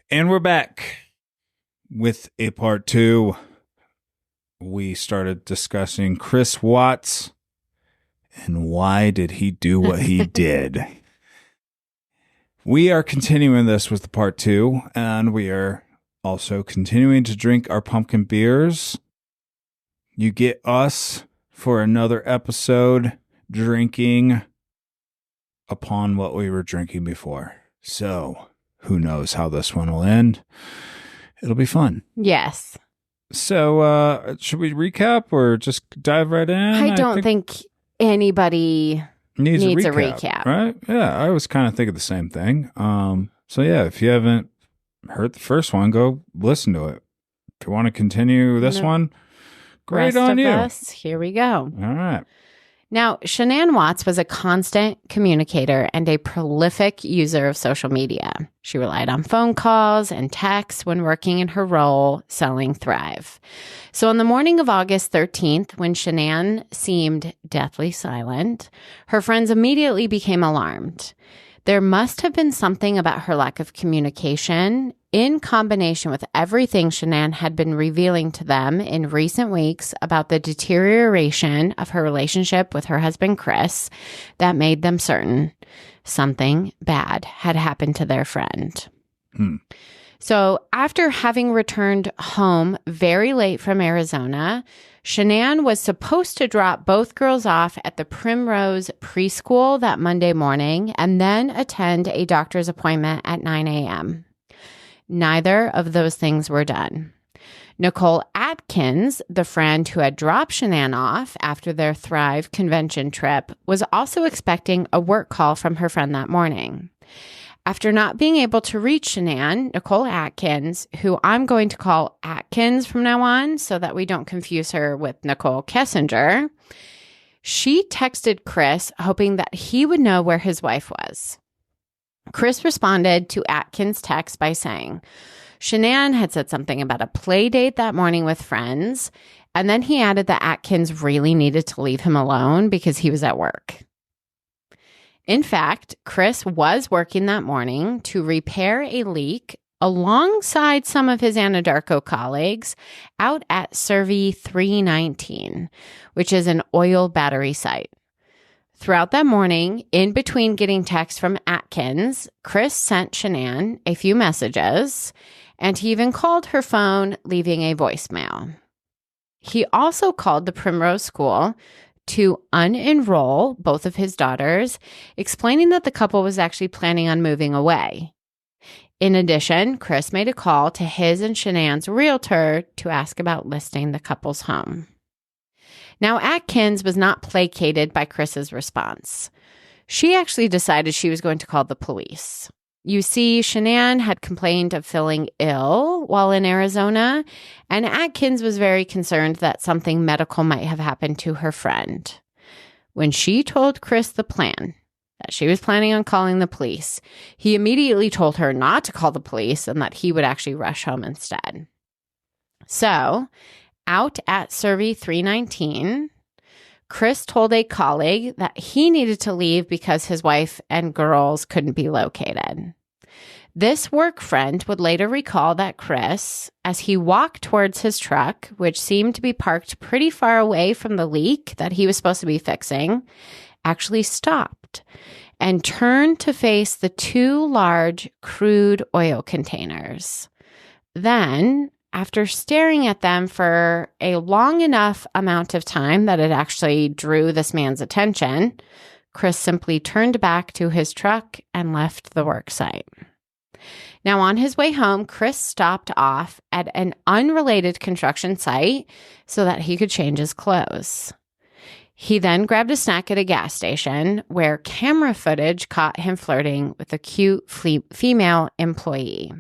And we're back with a part 2. We started discussing Chris Watts and why did he do what he did. We are continuing this with the part 2, and we are also continuing to drink our pumpkin beers. You get us for another episode drinking upon what we were drinking before. So, who knows how this one will end? It'll be fun. Yes. So, should we recap or just dive right in? I don't think anybody needs a recap. Right? Yeah, I was kind of thinking the same thing. So, yeah, if you haven't heard the first one, go listen to it. If you want to continue this one, great Rest on of you. Us, here we go. All right. Now, Shanann Watts was a constant communicator and a prolific user of social media. She relied on phone calls and texts when working in her role selling Thrive. So on the morning of August 13th, when Shanann seemed deathly silent, her friends immediately became alarmed. There must have been something about her lack of communication in combination with everything Shanann had been revealing to them in recent weeks about the deterioration of her relationship with her husband, Chris, that made them certain something bad had happened to their friend. So after having returned home very late from Arizona, Shanann was supposed to drop both girls off at the Primrose preschool that Monday morning and then attend a doctor's appointment at 9 a.m. Neither of those things were done. Nicole Atkins, the friend who had dropped Shanann off after their Thrive convention trip, was also expecting a work call from her friend that morning. After not being able to reach Shanann, Nicole Atkins, who I'm going to call Atkins from now on so that we don't confuse her with Nicole Kessinger, she texted Chris hoping that he would know where his wife was. Chris responded to Atkins' text by saying Shanann had said something about a play date that morning with friends, and then he added that Atkins really needed to leave him alone because he was at work. In fact, Chris was working that morning to repair a leak alongside some of his Anadarko colleagues out at Survey 319, which is an oil battery site. Throughout that morning, in between getting texts from Atkins, Chris sent Shanann a few messages, and he even called her phone, leaving a voicemail. He also called the Primrose School to unenroll both of his daughters, explaining that the couple was actually planning on moving away. In addition, Chris made a call to his and Shanann's realtor to ask about listing the couple's home. Now, Atkins was not placated by Chris's response. She actually decided she was going to call the police. You see, Shanann had complained of feeling ill while in Arizona, and Atkins was very concerned that something medical might have happened to her friend. When she told Chris the plan, that she was planning on calling the police, he immediately told her not to call the police and that he would actually rush home instead. So, out at Survey 319, Chris told a colleague that he needed to leave because his wife and girls couldn't be located. This work friend would later recall that Chris, as he walked towards his truck, which seemed to be parked pretty far away from the leak that he was supposed to be fixing, actually stopped and turned to face the two large crude oil containers. Then, after staring at them for a long enough amount of time that it actually drew this man's attention, Chris simply turned back to his truck and left the work site. Now, on his way home, Chris stopped off at an unrelated construction site so that he could change his clothes. He then grabbed a snack at a gas station where camera footage caught him flirting with a cute female employee.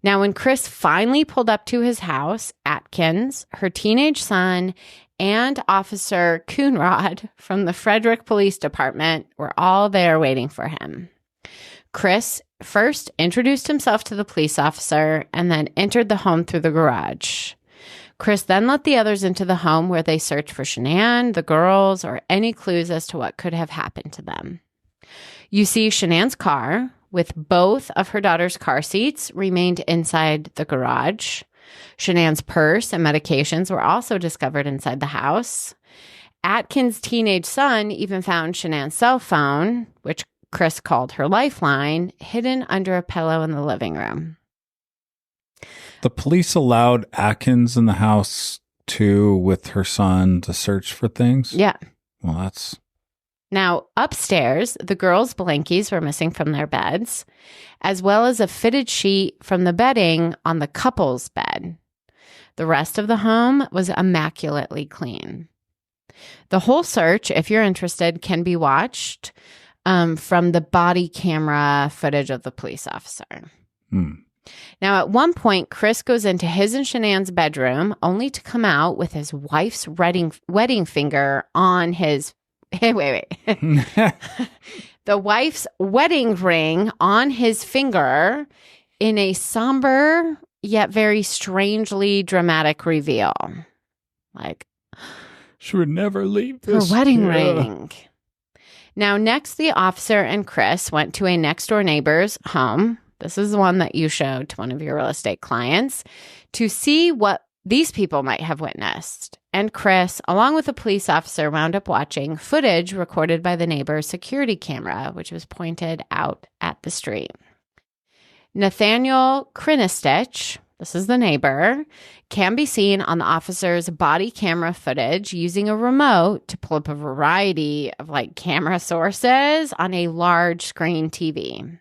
Now, when Chris finally pulled up to his house, Atkins, her teenage son, and Officer Coonrod from the Frederick Police Department were all there waiting for him. Chris first introduced himself to the police officer and then entered the home through the garage. Chris then let the others into the home where they searched for Shanann, the girls, or any clues as to what could have happened to them. You see Shanann's car, with both of her daughter's car seats remained inside the garage. Shanann's purse and medications were also discovered inside the house. Atkins' teenage son even found Shanann's cell phone, which Chris called her lifeline, hidden under a pillow in the living room. The police allowed Atkins in the house too with her son to search for things? Yeah. Well, that's... Now, upstairs, the girls' blankies were missing from their beds, as well as a fitted sheet from the bedding on the couple's bed. The rest of the home was immaculately clean. The whole search, if you're interested, can be watched from the body camera footage of the police officer. Now, at one point, Chris goes into his and Shanann's bedroom only to come out with his wife's wedding finger on his... Wait. The wife's wedding ring on his finger in a somber yet very strangely dramatic reveal. Like, she would never leave this. Her wedding ring. Now, next, the officer and Chris went to a next-door neighbor's home. This is the one that you showed to one of your real estate clients, to see what these people might have witnessed. And Chris, along with a police officer, wound up watching footage recorded by the neighbor's security camera, which was pointed out at the street. Nathaniel Krinistich, this is the neighbor, can be seen on the officer's body camera footage using a remote to pull up a variety of camera sources on a large screen TV.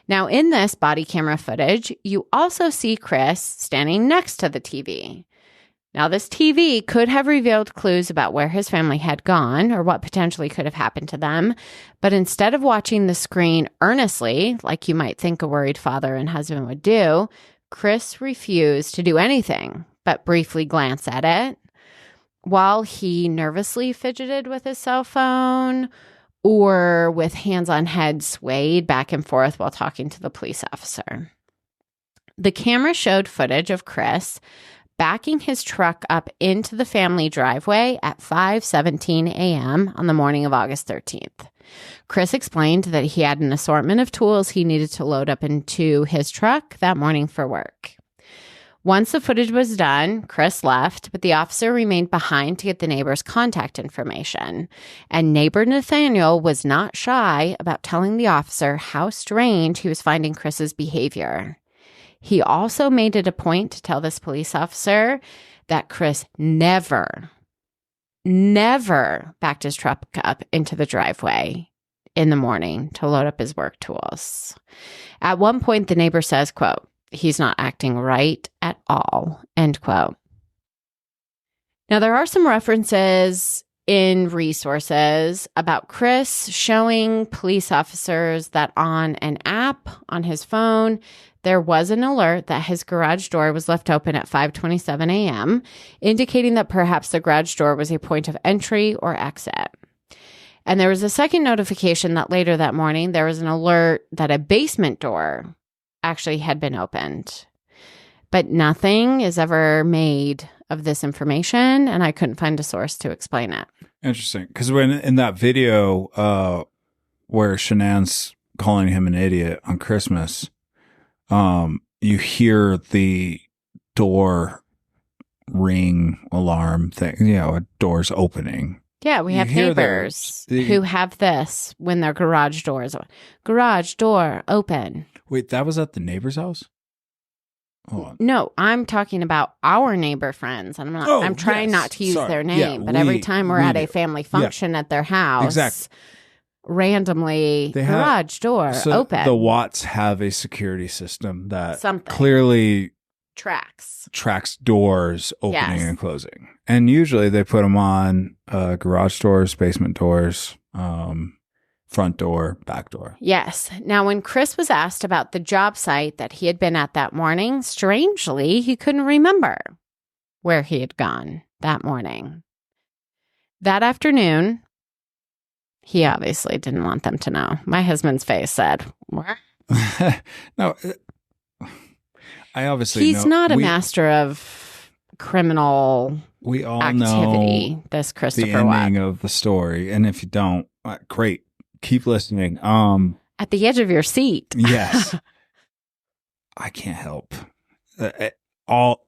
Now, in this body camera footage, you also see Chris standing next to the TV. Now, this TV could have revealed clues about where his family had gone or what potentially could have happened to them. But instead of watching the screen earnestly, like you might think a worried father and husband would do, Chris refused to do anything but briefly glance at it while he nervously fidgeted with his cell phone or with hands on head swayed back and forth while talking to the police officer. The camera showed footage of Chris backing his truck up into the family driveway at 5:17 a.m. on the morning of August 13th. Chris explained that he had an assortment of tools he needed to load up into his truck that morning for work. Once the footage was done, Chris left, but the officer remained behind to get the neighbor's contact information. And neighbor Nathaniel was not shy about telling the officer how strange he was finding Chris's behavior. He also made it a point to tell this police officer that Chris never backed his truck up into the driveway in the morning to load up his work tools. At one point, the neighbor says, quote, "He's not acting right at all," end quote. Now, there are some references in resources about Chris showing police officers that on an app on his phone, there was an alert that his garage door was left open at 5:27 a.m., indicating that perhaps the garage door was a point of entry or exit. And there was a second notification that later that morning, there was an alert that a basement door actually had been opened. But nothing is ever made of this information, and I couldn't find a source to explain it. Interesting. Because when in that video where Shanann's calling him an idiot on Christmas, you hear the door ring alarm thing, a door's opening. Yeah, we have neighbors who have this when their garage door open. Wait, that was at the neighbor's house? Hold on. No, I'm talking about our neighbor friends. I'm trying not to use their name, but every time we're at a family function at their house, randomly garage door open. The Watts have a security system that clearly tracks doors opening and closing. And usually they put them on garage doors, basement doors, front door, back door. Yes. Now, when Chris was asked about the job site that he had been at that morning, strangely, he couldn't remember where he had gone that morning. That afternoon, he obviously didn't want them to know. My husband's face said, "What?" No, I obviously He's not a master of criminal we all activity, know this Christopher the ending Watt. of the story. And if you don't, great. Keep listening. at the edge of your seat. Yes. I can't help.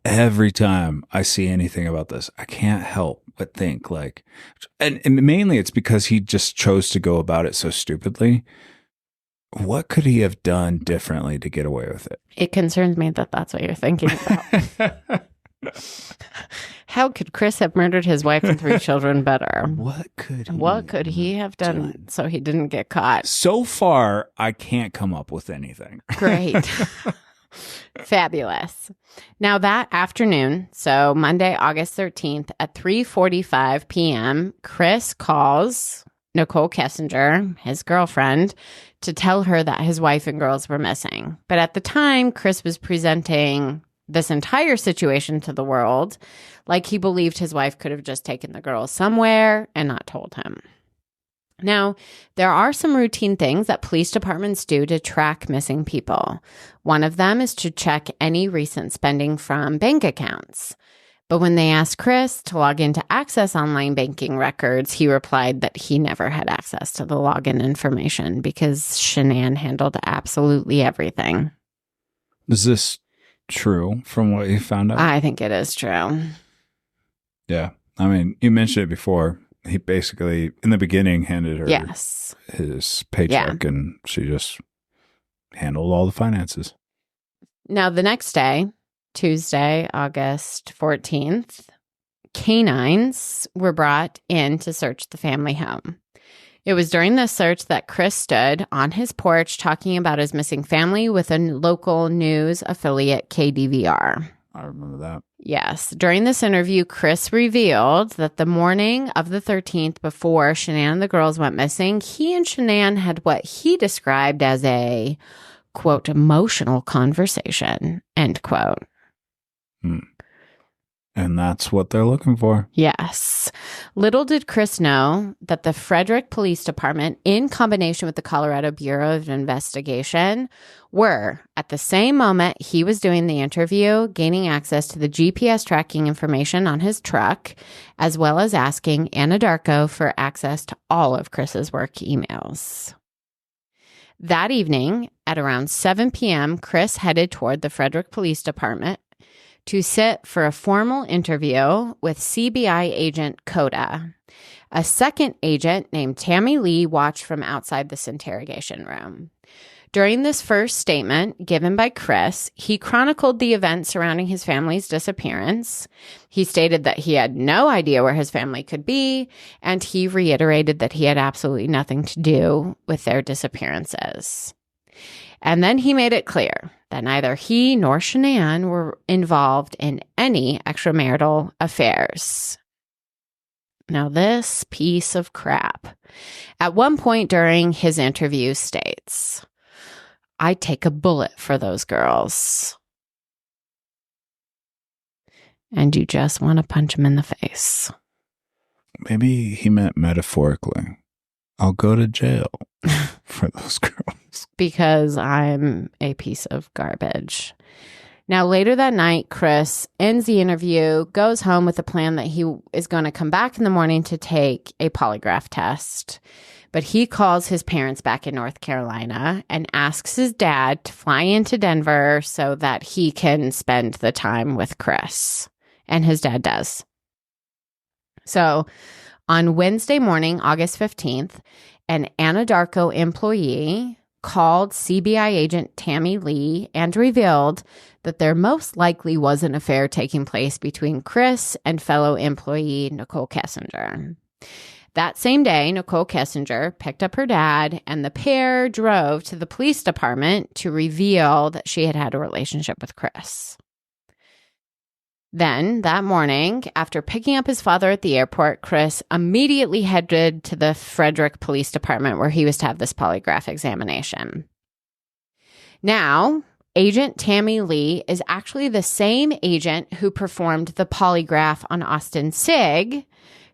Every time I see anything about this, I can't help but think like, and mainly it's because he just chose to go about it so stupidly. What could he have done differently to get away with it? It concerns me that that's what you're thinking about. How could Chris have murdered his wife and 3 children better? What could he have done so he didn't get caught? So far, I can't come up with anything. Great. Fabulous. Now that afternoon, so Monday, August 13th at 3:45 p.m., Chris calls Nicole Kessinger, his girlfriend, to tell her that his wife and girls were missing. But at the time, Chris was presenting this entire situation to the world like he believed his wife could have just taken the girls somewhere and not told him. Now, there are some routine things that police departments do to track missing people. One of them is to check any recent spending from bank accounts. But when they asked Chris to log in to access online banking records, he replied that he never had access to the login information because Shanann handled absolutely everything. Is this true from what you found out? I think it is true. Yeah. I mean, you mentioned it before. He basically, in the beginning, handed her his paycheck and she just handled all the finances. Now, the next day, Tuesday, August 14th, canines were brought in to search the family home. It was during this search that Chris stood on his porch talking about his missing family with a local news affiliate, KDVR. I remember that. Yes. During this interview, Chris revealed that the morning of the 13th, before Shanann and the girls went missing, he and Shanann had what he described as a, quote, emotional conversation, end quote. And that's what they're looking for. Yes. Little did Chris know that the Frederick Police Department, in combination with the Colorado Bureau of Investigation, were, at the same moment he was doing the interview, gaining access to the GPS tracking information on his truck, as well as asking Anadarko for access to all of Chris's work emails. That evening, at around 7 p.m., Chris headed toward the Frederick Police Department to sit for a formal interview with CBI agent Coda. A second agent named Tammy Lee watched from outside this interrogation room. During this first statement given by Chris, he chronicled the events surrounding his family's disappearance. He stated that he had no idea where his family could be, and he reiterated that he had absolutely nothing to do with their disappearances. And then he made it clear that neither he nor Shanann were involved in any extramarital affairs. Now, this piece of crap, at one point during his interview, states, "I'd take a bullet for those girls." And you just want to punch him in the face. Maybe he meant metaphorically. I'll go to jail for those girls. Because I'm a piece of garbage. Now, later that night, Chris ends the interview, goes home with the plan that he is going to come back in the morning to take a polygraph test. But he calls his parents back in North Carolina and asks his dad to fly into Denver so that he can spend the time with Chris. And his dad does. So on Wednesday morning, August 15th, an Anadarko employee called CBI agent Tammy Lee and revealed that there most likely was an affair taking place between Chris and fellow employee Nicole Kessinger. That same day, Nicole Kessinger picked up her dad, and the pair drove to the police department to reveal that she had had a relationship with Chris. Then, that morning, after picking up his father at the airport, Chris immediately headed to the Frederick Police Department where he was to have this polygraph examination. Now, Agent Tammy Lee is actually the same agent who performed the polygraph on Austin Sigg,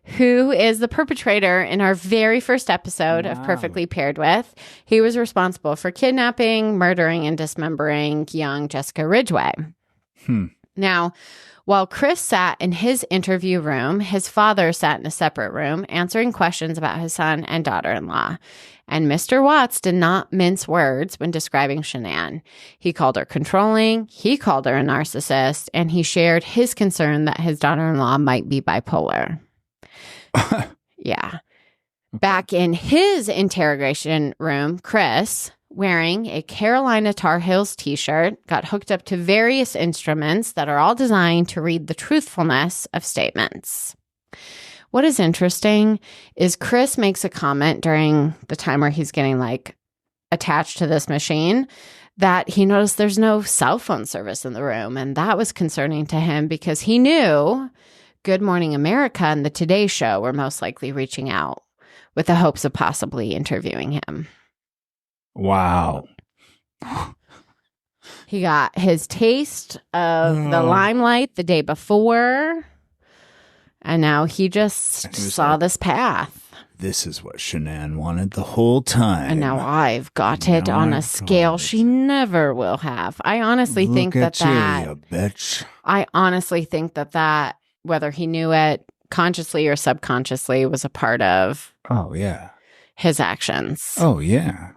who is the perpetrator in our very first episode of Perfectly Paired With. He was responsible for kidnapping, murdering, and dismembering young Jessica Ridgway. Now, while Chris sat in his interview room, his father sat in a separate room answering questions about his son and daughter-in-law. And Mr. Watts did not mince words when describing Shanann. He called her controlling, he called her a narcissist, and he shared his concern that his daughter-in-law might be bipolar. Yeah. Back in his interrogation room, Chris, wearing a Carolina Tar Heels t-shirt, got hooked up to various instruments that are all designed to read the truthfulness of statements. What is interesting is Chris makes a comment during the time where he's getting like attached to this machine that he noticed there's no cell phone service in the room. And that was concerning to him because he knew Good Morning America and the Today Show were most likely reaching out with the hopes of possibly interviewing him. Wow. He got his taste of the limelight the day before, and now he just saw like, this path. This is what Shanann wanted the whole time. And now I've got it on a scale she never will have. I honestly think that you bitch. I honestly think that whether he knew it consciously or subconsciously was a part of his actions. Oh, yeah.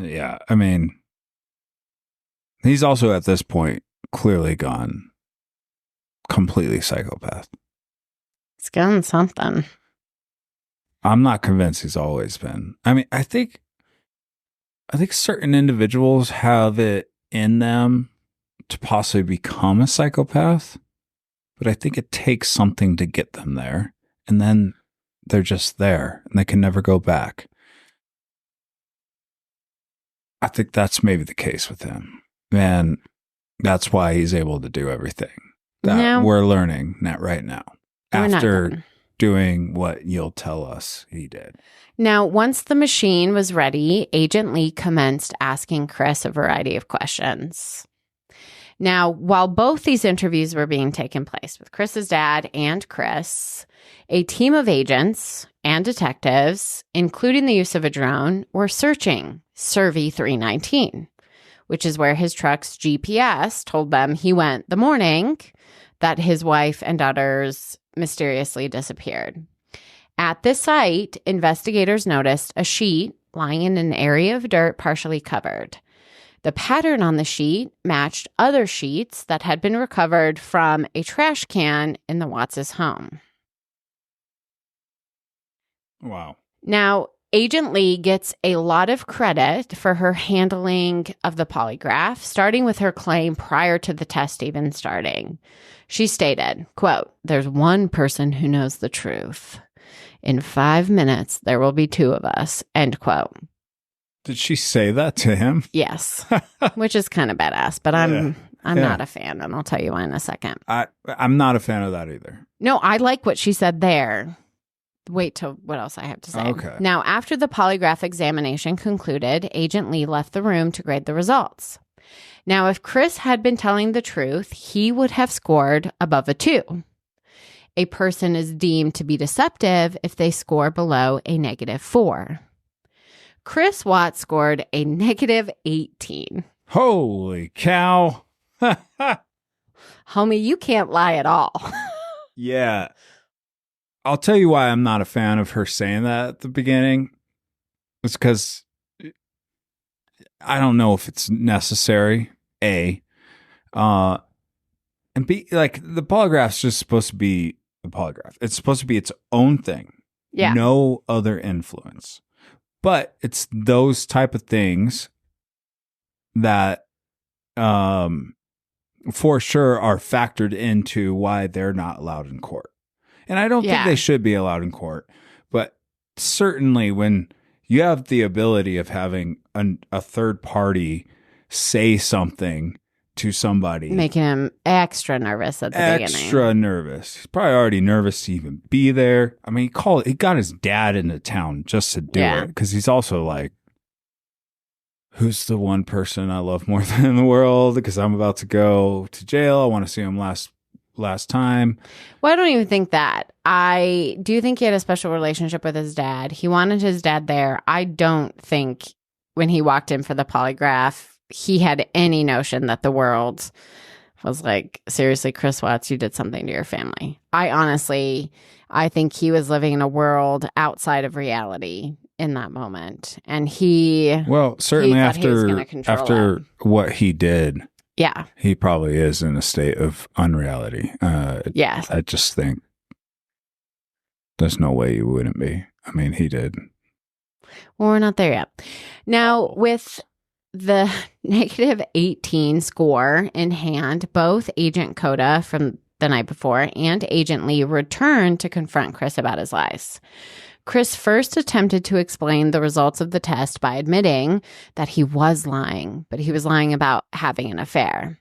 Yeah, I mean, he's also at this point clearly gone completely psychopath. He's done something. I'm not convinced he's always been. I mean, I think certain individuals have it in them to possibly become a psychopath, but I think it takes something to get them there, and then they're just there, and they can never go back. I think that's maybe the case with him. And that's why he's able to do everything that we're learning right now. After doing what you'll tell us he did. Now, once the machine was ready, Agent Lee commenced asking Chris a variety of questions. Now, while both these interviews were being taken place with Chris's dad and Chris, a team of agents and detectives, including the use of a drone, were searching Survey 319, which is where his truck's GPS told them he went the morning that his wife and daughters mysteriously disappeared. At this site, investigators noticed a sheet lying in an area of dirt partially covered. The pattern on the sheet matched other sheets that had been recovered from a trash can in the Watts' home. Wow. Now, Agent Lee gets a lot of credit for her handling of the polygraph, starting with her claim prior to the test even starting. She stated, quote, "There's one person who knows the truth. In 5 minutes, there will be two of us," end quote. Did she say that to him? Yes, which is kind of badass, but I'm not a fan, and I'll tell you why in a second. I'm not a fan of that either. No, I like what she said there. Wait till what else I have to say. Okay. Now, after the polygraph examination concluded, Agent Lee left the room to grade the results. Now, if Chris had been telling the truth, he would have scored above a 2. A person is deemed to be deceptive if they score below a -4. Chris Watts scored a -18. Holy cow. Homie, you can't lie at all. Yeah. I'll tell you why I'm not a fan of her saying that at the beginning. It's because I don't know if it's necessary, A. And B, like, the polygraph's just supposed to be a polygraph. It's supposed to be its own thing. Yeah. No other influence. But it's those type of things that for sure are factored into why they're not allowed in court. And I don't think they should be allowed in court. But certainly when you have the ability of having a third party say something to somebody, making him extra nervous at the beginning. Extra nervous. He's probably already nervous to even be there. I mean, he got his dad into town just to do it, because he's also like, who's the one person I love more than in the world? Because I'm about to go to jail. I want to see him last time. Well, I don't even think that. I do think he had a special relationship with his dad. He wanted his dad there. I don't think when he walked in for the polygraph, he had any notion that the world was like, seriously, Chris Watts, you did something to your family. I think he was living in a world outside of reality in that moment. And certainly thought he was gonna control after it. what he did, Yeah. he probably is in a state of unreality. Yeah. I just think there's no way you wouldn't be. I mean, he did. Well, we're not there yet. Now, with the negative 18 score in hand, both Agent Coda from the night before and Agent Lee returned to confront Chris about his lies. Chris first attempted to explain the results of the test by admitting that he was lying, but he was lying about having an affair.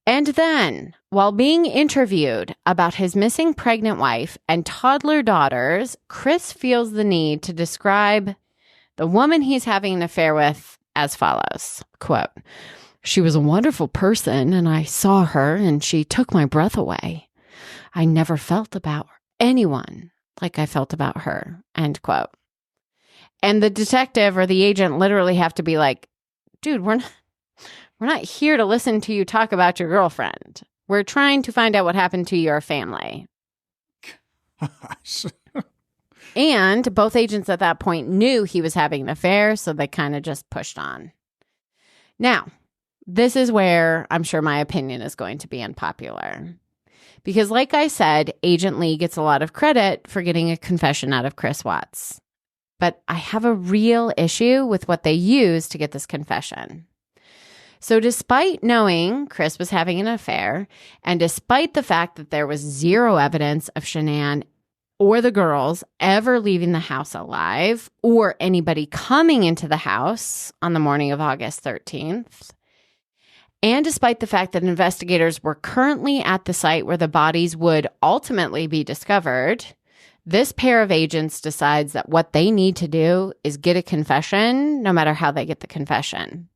And then, while being interviewed about his missing pregnant wife and toddler daughters, Chris feels the need to describe the woman he's having an affair with as follows, quote, "She was a wonderful person, and I saw her, and she took my breath away. I never felt about anyone like I felt about her," end quote. And the detective or the agent literally have to be like, dude, we're not here to listen to you talk about your girlfriend. We're trying to find out what happened to your family. And both agents at that point knew he was having an affair, so they kind of just pushed on. Now, this is where I'm sure my opinion is going to be unpopular. Because like I said, Agent Lee gets a lot of credit for getting a confession out of Chris Watts. But I have a real issue with what they used to get this confession. So despite knowing Chris was having an affair, and despite the fact that there was zero evidence of Shanann or the girls ever leaving the house alive, or anybody coming into the house on the morning of August 13th, and despite the fact that investigators were currently at the site where the bodies would ultimately be discovered, this pair of agents decides that what they need to do is get a confession, no matter how they get the confession.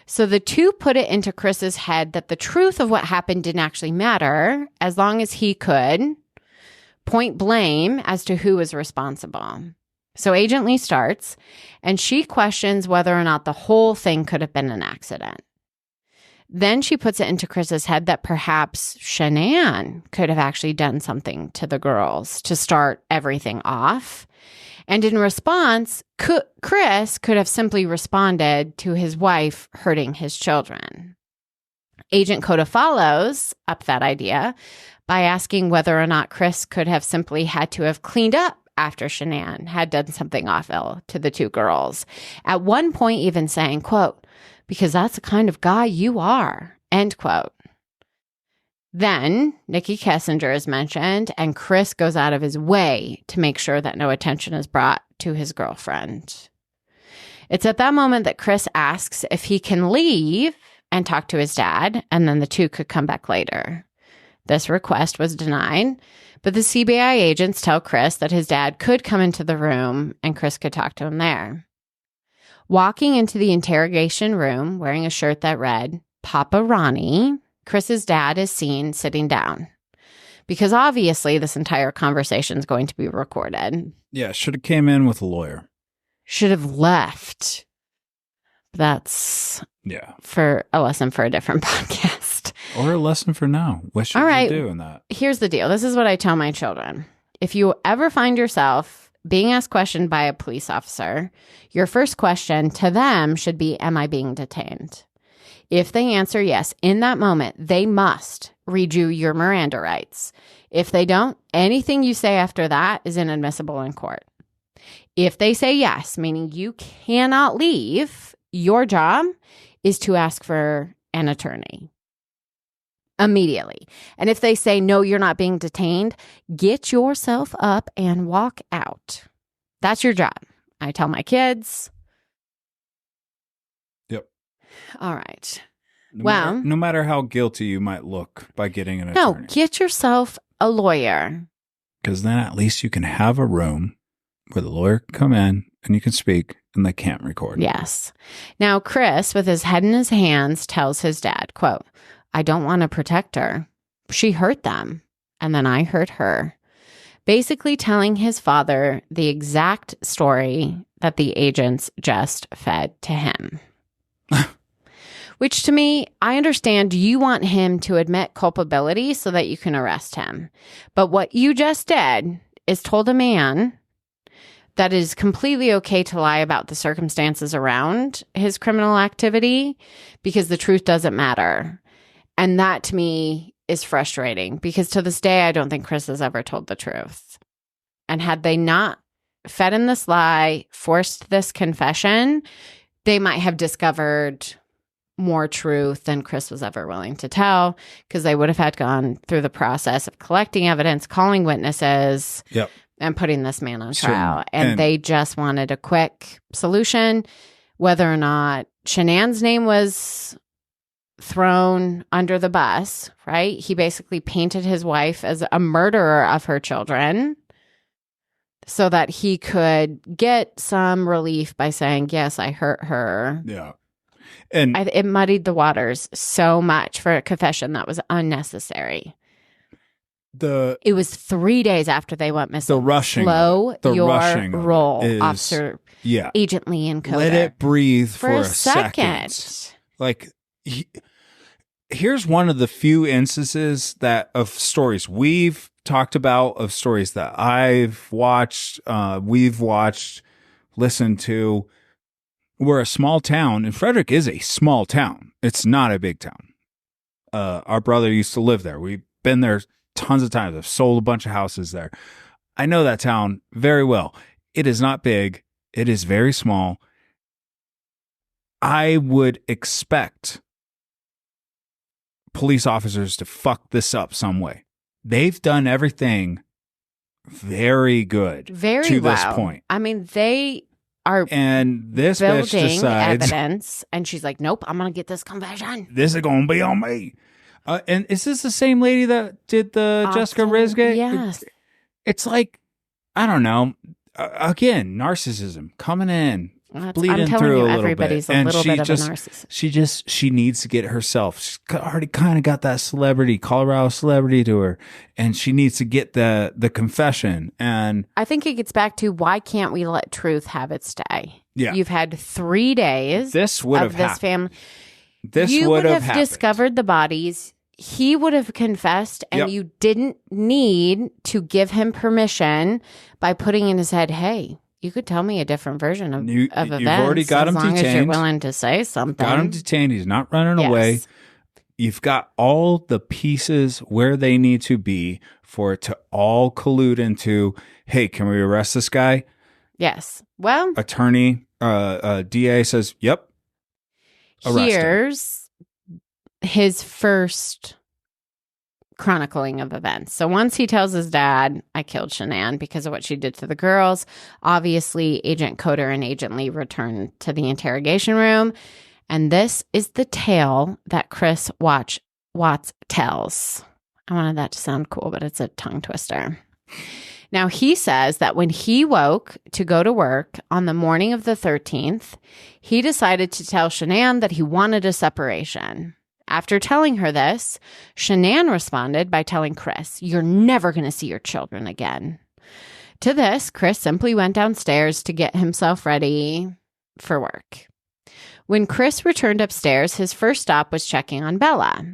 So the two put it into Chris's head that the truth of what happened didn't actually matter, as long as he could point blame as to who was responsible. So Agent Lee starts, and she questions whether or not the whole thing could have been an accident. Then she puts it into Chris's head that perhaps Shanann could have actually done something to the girls to start everything off. And in response, Chris could have simply responded to his wife hurting his children. Agent Coda follows up that idea by asking whether or not Chris could have simply had to have cleaned up after Shanann had done something awful to the two girls. At one point even saying, quote, "Because that's the kind of guy you are," end quote. Then Nikki Kessinger is mentioned, and Chris goes out of his way to make sure that no attention is brought to his girlfriend. It's at that moment that Chris asks if he can leave and talk to his dad, and then the two could come back later. This request was denied, but the CBI agents tell Chris that his dad could come into the room and Chris could talk to him there. Walking into the interrogation room wearing a shirt that read, "Papa Ronnie," Chris's dad is seen sitting down. Because obviously this entire conversation is going to be recorded. Yeah, should have came in with a lawyer. Should have left. That's for a lesson for a different podcast. Or a lesson for now. What should you do in that? Here's the deal. This is what I tell my children. If you ever find yourself being asked questioned by a police officer, your first question to them should be, "Am I being detained?" If they answer yes, in that moment, they must read you your Miranda rights. If they don't, anything you say after that is inadmissible in court. If they say yes, meaning you cannot leave, your job is to ask for an attorney immediately. And if they say, "No, you're not being detained," get yourself up and walk out. That's your job. I tell my kids. Yep. All right. No matter how guilty you might look by getting an attorney. No, get yourself a lawyer. Because then at least you can have a room where the lawyer can come in and you can speak and they can't record. Yes. Now, Chris, with his head in his hands, tells his dad, quote, "I don't want to protect her. She hurt them, and then I hurt her." Basically telling his father the exact story that the agents just fed to him. Which to me, I understand you want him to admit culpability so that you can arrest him. But what you just did is told a man that it is completely okay to lie about the circumstances around his criminal activity because the truth doesn't matter. And that to me is frustrating because to this day, I don't think Chris has ever told the truth. And had they not fed him this lie, forced this confession, they might have discovered more truth than Chris was ever willing to tell because they would have had gone through the process of collecting evidence, calling witnesses, Yep. and putting this man on Sure. trial. And they just wanted a quick solution. Whether or not Shanann's name was thrown under the bus, right? He basically painted his wife as a murderer of her children so that he could get some relief by saying, yes, I hurt her. Yeah. And It muddied the waters so much for a confession that was unnecessary. It was 3 days after they went missing. the rushing, Slow the your rushing of it roll, is- Officer yeah, Agent Lee and Coder. let it breathe for for a a second. second. Like, here's one of the few instances that of stories we've talked about, of stories that I've watched, we've watched, listened to. We're a small town, and Frederick is a small town. It's not a big town. Our brother used to live there. We've been there tons of times. I've sold a bunch of houses there. I know that town very well. It is not big. It is very small. I would expect police officers to fuck this up some way. They've done everything very good Very to well. this point. I mean, they are And this bitch building decides evidence, and she's like, nope, I'm going to get this confession. this is going to be on me. And is this the same lady that did the Jessica Rizgate? Yes. It's like, I don't know. Again, narcissism coming in, bleeding I'm telling through you, a little everybody's bit. a little bit of a narcissist. She needs to get herself. She's already kind of got that celebrity, Colorado celebrity to her, and she needs to get the confession. And I think it gets back to why can't we let truth have its day? Yeah. You've had 3 days this would have of this happened. family. This You would have happened. discovered the bodies. He would have confessed, and Yep. you didn't need to give him permission by putting in his head, hey, you could tell me a different version of You've events already got as him long as you're detained. willing to say something. Got him detained. He's not running away. Yes. You've got all the pieces where they need to be for it to all collude into, hey, can we arrest this guy? Yes. Well, Attorney, DA says, yep. Arrest him. here's his first chronicling of events. So once he tells his dad, I killed Shanann because of what she did to the girls, obviously Agent Coder and Agent Lee return to the interrogation room. And this is the tale that Chris Watts tells. I wanted that to sound cool, but it's a tongue twister. Now, he says that when he woke to go to work on the morning of the 13th, he decided to tell Shanann that he wanted a separation. After telling her this, Shanann responded by telling Chris, "You're never going to see your children again." To this, Chris simply went downstairs to get himself ready for work. When Chris returned upstairs, his first stop was checking on Bella.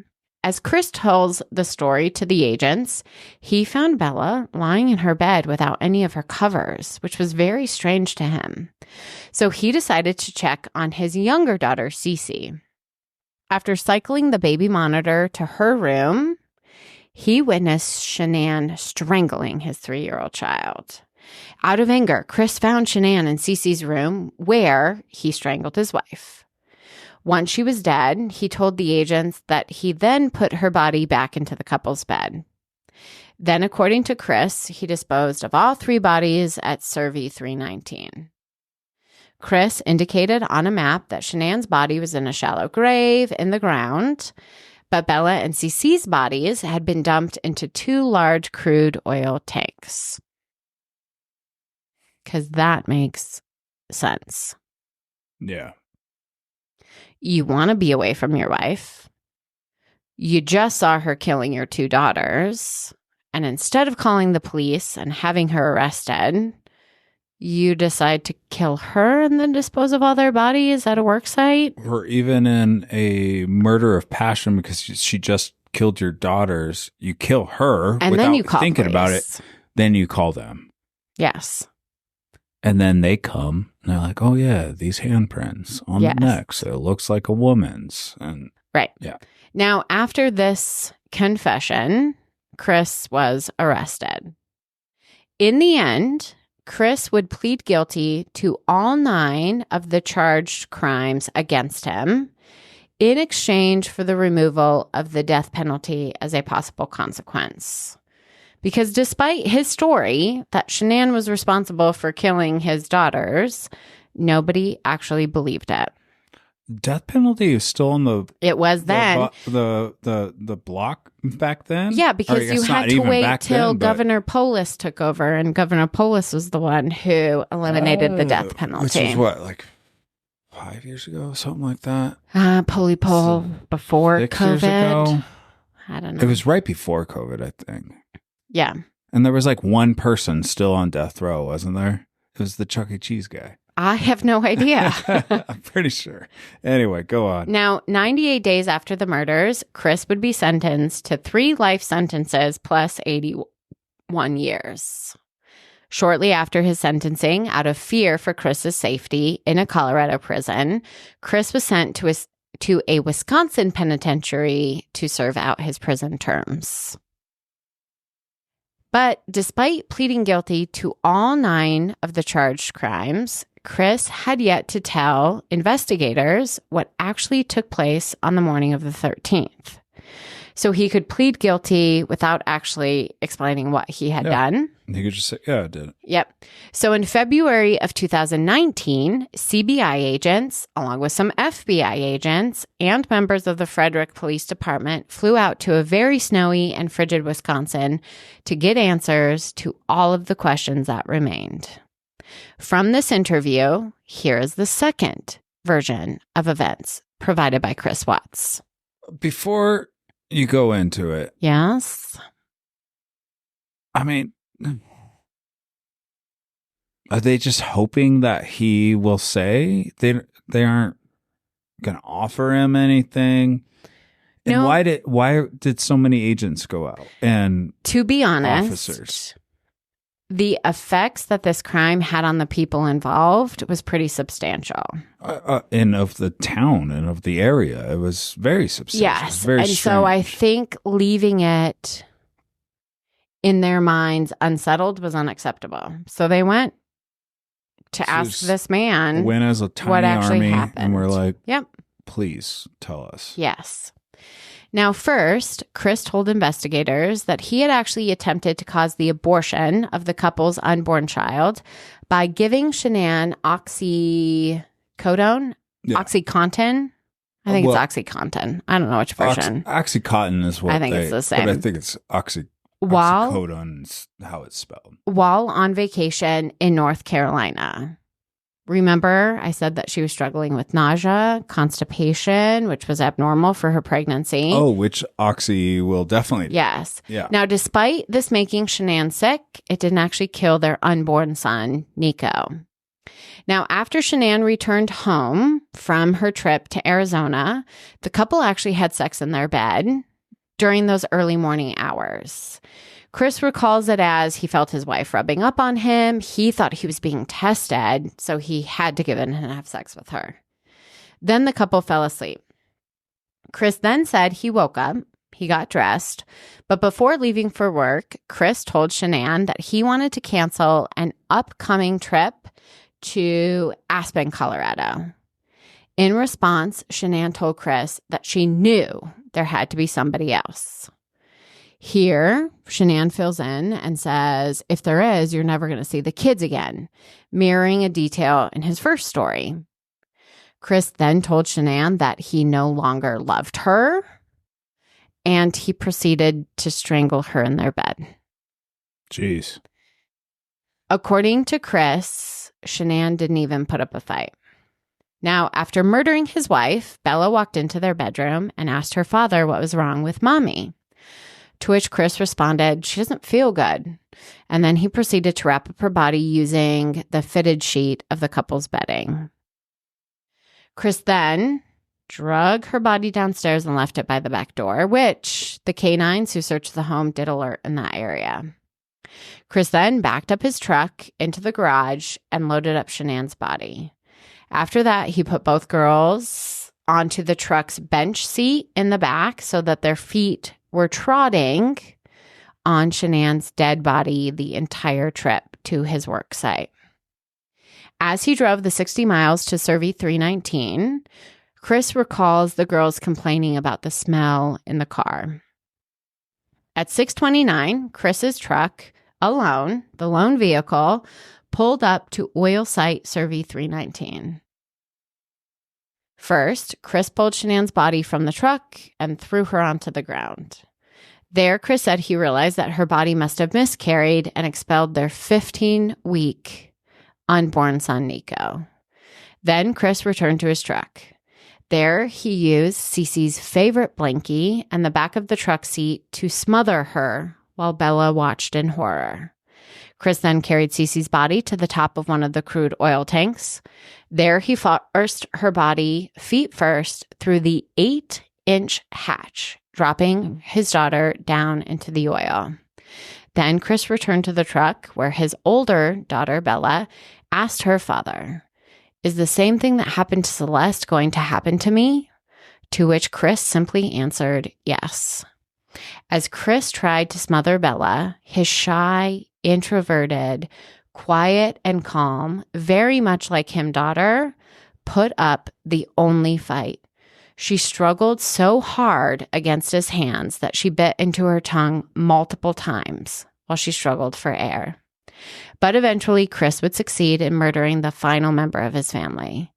As Chris tells the story to the agents, he found Bella lying in her bed without any of her covers, which was very strange to him. So he decided to check on his younger daughter, Cece. After cycling the baby monitor to her room, he witnessed Shanann strangling his 3-year-old child. Out of anger, Chris found Shanann in Cece's room where he strangled his wife. Once she was dead, he told the agents that he then put her body back into the couple's bed. Then, according to Chris, he disposed of all 3 bodies at Survey 319. Chris indicated on a map that Shanann's body was in a shallow grave in the ground, but Bella and Cece's bodies had been dumped into 2 large crude oil tanks. Because that makes sense. Yeah. You want to be away from your wife. You just saw her killing your 2 daughters. And instead of calling the police and having her arrested, you decide to kill her and then dispose of all their bodies at a work site. Or even in a murder of passion because she just killed your daughters. You kill her And without then you call thinking police. about it. Then you call them. Yes. And then they come and they're like, oh, yeah, these handprints on Yes. the neck. So it looks like a woman's. And Right. yeah. Now, after this confession, Chris was arrested. In the end, Chris would plead guilty to all 9 of the charged crimes against him in exchange for the removal of the death penalty as a possible consequence. Because despite his story that Shanann was responsible for killing his daughters, nobody actually believed it. Death penalty is still on the It was then. the block back then? Yeah, Or I because guess you not had to even wait back till then, but- Governor Polis took over, and Governor Polis was the one who eliminated the death penalty. Which was what, like 5 years ago, something like that? Poly-poll before 6 years COVID. ago? I don't know. It was right before COVID, I think. Yeah. And there was like one person still on death row, wasn't there? It was the Chuck E. Cheese guy. I have no idea. I'm pretty sure. Anyway, go on. Now, 98 days after the murders, Chris would be sentenced to 3 life sentences plus 81 years. Shortly after his sentencing, out of fear for Chris's safety in a Colorado prison, Chris was sent to a Wisconsin penitentiary to serve out his prison terms. But despite pleading guilty to all 9 of the charged crimes, Chris had yet to tell investigators what actually took place on the morning of the 13th. So he could plead guilty without actually explaining what he had done. You could just say, yeah, I did it. Yep. So in February of 2019, CBI agents, along with some FBI agents and members of the Frederick Police Department, flew out to a very snowy and frigid Wisconsin to get answers to all of the questions that remained. From this interview, here is the second version of events provided by Chris Watts. Before you go into it, Yes. I mean, are they just hoping that he will say they aren't going to offer him anything? And No. why did so many agents go out and To be honest, officers? the effects that this crime had on the people involved was pretty substantial. And of the town and of the area, it was very substantial. It was Yes. very And so I strange. think leaving it in their minds unsettled was unacceptable. So they went to ask Just this man went as a tiny what actually army, happened. and we're like, Yep. please tell us. Yes. Now, first, Chris told investigators that he had actually attempted to cause the abortion of the couple's unborn child by giving Shanann oxycodone, Yeah. OxyContin. I think Well, it's OxyContin. I don't know which version. Oxycontin is what I think it's the But I same. think it's While oxycodone is how it's spelled. on vacation in North Carolina. Remember, I said that she was struggling with nausea, constipation, which was abnormal for her pregnancy. Oh, which oxy will definitely do. Yes. Yeah. Now, despite this making Shanann sick, it didn't actually kill their unborn son, Nico. Now, after Shanann returned home from her trip to Arizona, the couple actually had sex in their bed during those early morning hours. Chris recalls it as he felt his wife rubbing up on him. He thought he was being tested, so he had to give in and have sex with her. Then the couple fell asleep. Chris then said he woke up, he got dressed, but before leaving for work, Chris told Shanann that he wanted to cancel an upcoming trip to Aspen, Colorado. In response, Shanann told Chris that she knew there had to be somebody else. Here, Shanann fills in and says, if there is, you're never going to see the kids again, mirroring a detail in his first story. Chris then told Shanann that he no longer loved her, and he proceeded to strangle her in their bed. Jeez. According to Chris, Shanann didn't even put up a fight. Now, after murdering his wife, Bella walked into their bedroom and asked her father what was wrong with mommy. To which Chris responded, she doesn't feel good. And then he proceeded to wrap up her body using the fitted sheet of the couple's bedding. Chris then drug her body downstairs and left it by the back door, which the canines who searched the home did alert in that area. Chris then backed up his truck into the garage and loaded up Shanann's body. After that, he put both girls onto the truck's bench seat in the back so that their feet were trotting on Shanann's dead body the entire trip to his work site. As he drove the 60 miles to Survey 319, Chris recalls the girls complaining about the smell in the car. At 6:29, Chris's truck, alone, the lone vehicle, pulled up to oil site Survey 319. First, Chris pulled Shanann's body from the truck and threw her onto the ground. There, Chris said he realized that her body must have miscarried and expelled their 15-week unborn son, Nico. Then Chris returned to his truck. There, he used Cece's favorite blankie and the back of the truck seat to smother her while Bella watched in horror. Chris then carried Cece's body to the top of one of the crude oil tanks. There, he forced her body feet first through the 8-inch hatch, dropping his daughter down into the oil. Then Chris returned to the truck where his older daughter, Bella, asked her father, "Is the same thing that happened to Celeste going to happen to me?" To which Chris simply answered, yes. As Chris tried to smother Bella, his shy, introverted, quiet, and calm, very much like him daughter, put up the only fight. She struggled so hard against his hands that she bit into her tongue multiple times while she struggled for air. But eventually, Chris would succeed in murdering the final member of his family.